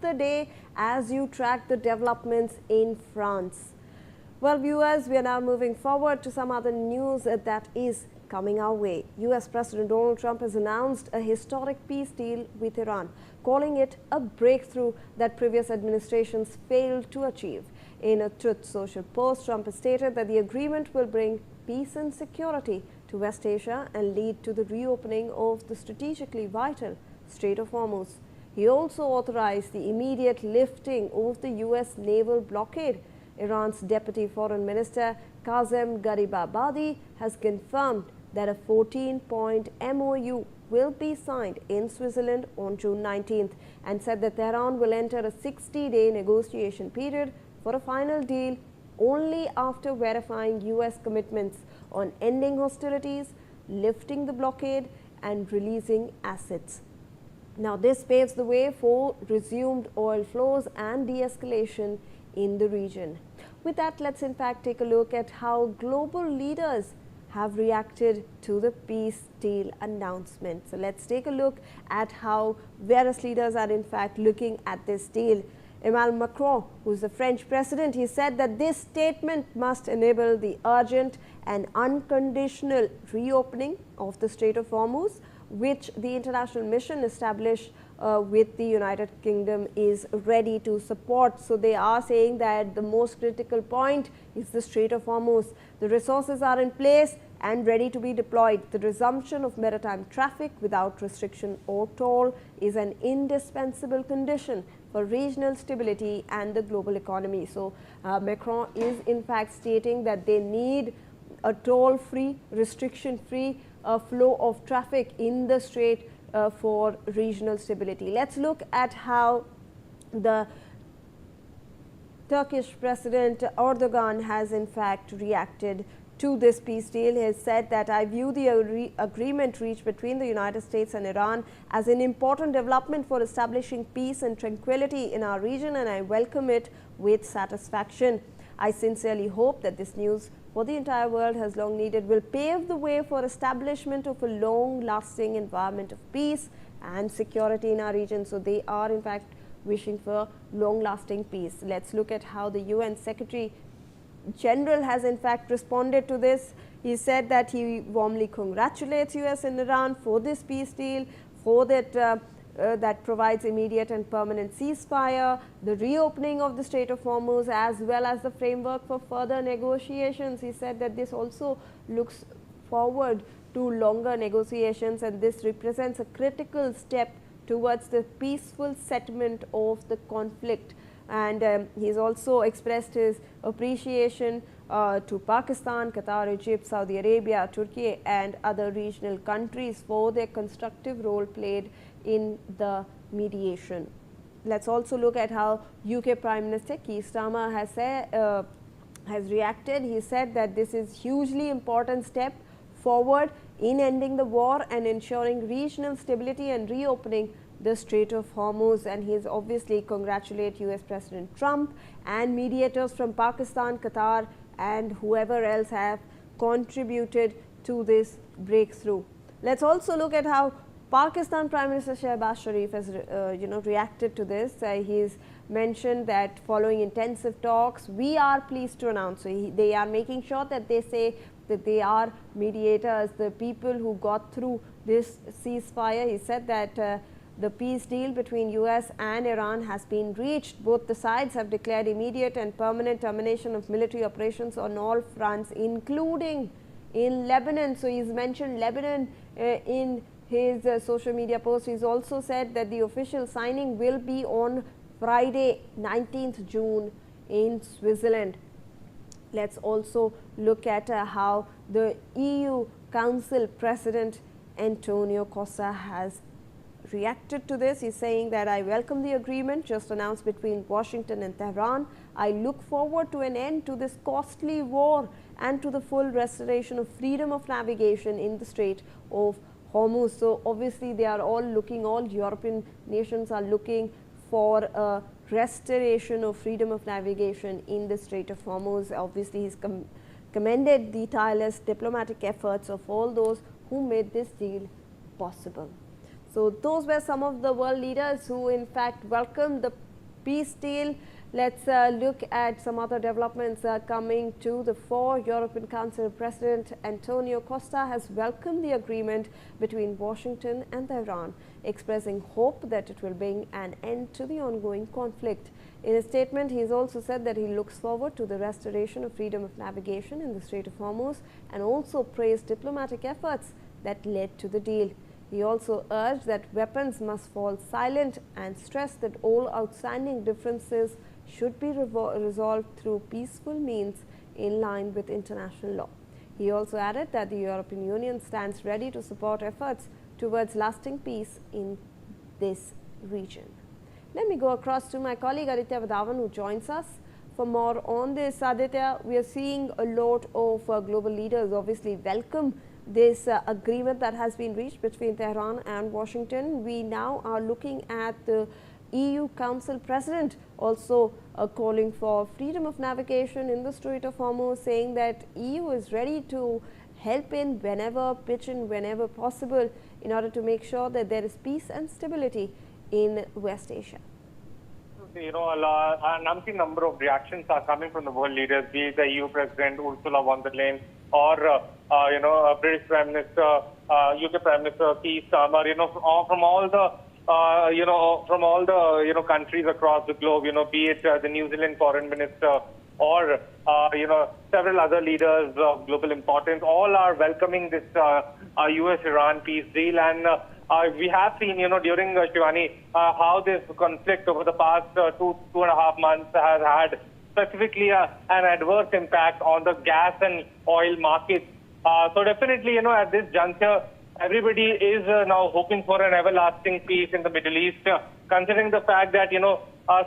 the day as you track the developments in France. Well, viewers, we are now moving forward to some other news that is coming our way. US President Donald Trump has announced a historic peace deal with Iran, calling it a breakthrough that previous administrations failed to achieve. In a Truth Social post, Trump has stated that the agreement will bring peace and security to West Asia and lead to the reopening of the strategically vital Strait of Hormuz. He also authorized the immediate lifting of the US naval blockade. Iran's Deputy Foreign Minister Qasem Garibabadi has confirmed that a 14-point MOU will be signed in Switzerland on June 19th and said that Tehran will enter a 60-day negotiation period for a final deal only after verifying US commitments on ending hostilities, lifting the blockade and releasing assets. Now, this paves the way for resumed oil flows and de-escalation in the region. With that, let's in fact take a look at how global leaders have reacted to the peace deal announcement. So let's take a look at how various leaders are in fact looking at this deal. Emmanuel Macron, who is the French president, he said that this statement must enable the urgent and unconditional reopening of the Strait of Hormuz, which the international mission established with the United Kingdom is ready to support. So they are saying that the most critical point is the Strait of Hormuz. The resources are in place and ready to be deployed. The resumption of maritime traffic without restriction or toll is an indispensable condition for regional stability and the global economy. So Macron is in fact stating that they need a toll-free, restriction-free flow of traffic in the strait for regional stability. Let's look at how the Turkish President Erdoğan has in fact reacted to this peace deal. He has said that I view the agreement reached between the United States and Iran as an important development for establishing peace and tranquility in our region, and I welcome it with satisfaction. I sincerely hope that this news for the entire world has long needed will pave the way for establishment of a long-lasting environment of peace and security in our region. So they are in fact wishing for long-lasting peace. Let's look at how the UN Secretary General has in fact responded to this. He said that he warmly congratulates US and Iran for this peace deal, for that that provides immediate and permanent ceasefire, the reopening of the Strait of Hormuz, as well as the framework for further negotiations. He said that this also looks forward to longer negotiations, and this represents a critical step towards the peaceful settlement of the conflict. And he's also expressed his appreciation to Pakistan, Qatar, Egypt, Saudi Arabia, Turkey and other regional countries for their constructive role played in the mediation. Let's also look at how UK Prime Minister Keir Starmer has reacted. He said that this is hugely important step forward in ending the war and ensuring regional stability and reopening the Strait of Hormuz, and he has obviously congratulated US President Trump and mediators from Pakistan, Qatar and whoever else have contributed to this breakthrough. Let's also look at how Pakistan Prime Minister Shehbaz Sharif has reacted to this. He's mentioned that following intensive talks, we are pleased to announce. So they are making sure that they say that they are mediators, the people who got through this ceasefire. He said that the peace deal between US and Iran has been reached. Both the sides have declared immediate and permanent termination of military operations on all fronts, including in Lebanon. So he's mentioned Lebanon in his social media post. He's also said that the official signing will be on Friday, 19th June in Switzerland. Let's also look at how the EU Council President António Costa has reacted to this. He's saying that I welcome the agreement just announced between Washington and Tehran. I look forward to an end to this costly war and to the full restoration of freedom of navigation in the Strait of Hormuz. So obviously they are all looking, all European nations are looking for a restoration of freedom of navigation in the Strait of Hormuz. Obviously he's commended the tireless diplomatic efforts of all those who made this deal possible. So those were some of the world leaders who in fact welcomed the peace deal. Let's look at some other developments coming to the fore. European Council President António Costa has welcomed the agreement between Washington and Tehran, expressing hope that it will bring an end to the ongoing conflict. In a statement, he has also said that he looks forward to the restoration of freedom of navigation in the Strait of Hormuz and also praised diplomatic efforts that led to the deal. He also urged that weapons must fall silent and stressed that all outstanding differences should be resolved through peaceful means in line with international law. He also added that the European Union stands ready to support efforts towards lasting peace in this region. Let me go across to my colleague Aditya Vadavan, who joins us for more on this. Aditya, we are seeing a lot of global leaders obviously welcome this agreement that has been reached between Tehran and Washington. We now are looking at the EU Council President also calling for freedom of navigation in the Strait of Hormuz, saying that EU is ready to help in whenever, pitch in whenever possible in order to make sure that there is peace and stability in West Asia. You know, an umpteen number of reactions are coming from the world leaders, be it the EU President Ursula von der Leyen or, British Prime Minister, UK Prime Minister Keir Starmer, from all the countries across the globe, be it the New Zealand Foreign Minister or, several other leaders of global importance, all are welcoming this US-Iran peace deal. And we have seen, during Shivani, how this conflict over the past 2.5 months has had specifically an adverse impact on the gas and oil markets. So definitely, at this juncture, everybody is now hoping for an everlasting peace in the Middle East, considering the fact that,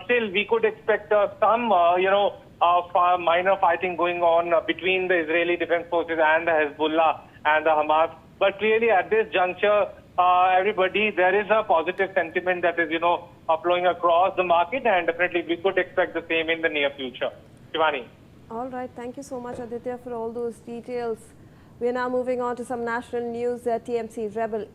still we could expect some, minor fighting going on between the Israeli Defense Forces and the Hezbollah and the Hamas. But clearly at this juncture, there is a positive sentiment that is, flowing across the market, and definitely we could expect the same in the near future. Shivani. All right. Thank you so much, Aditya, for all those details. We are now moving on to some national news. TMC rebel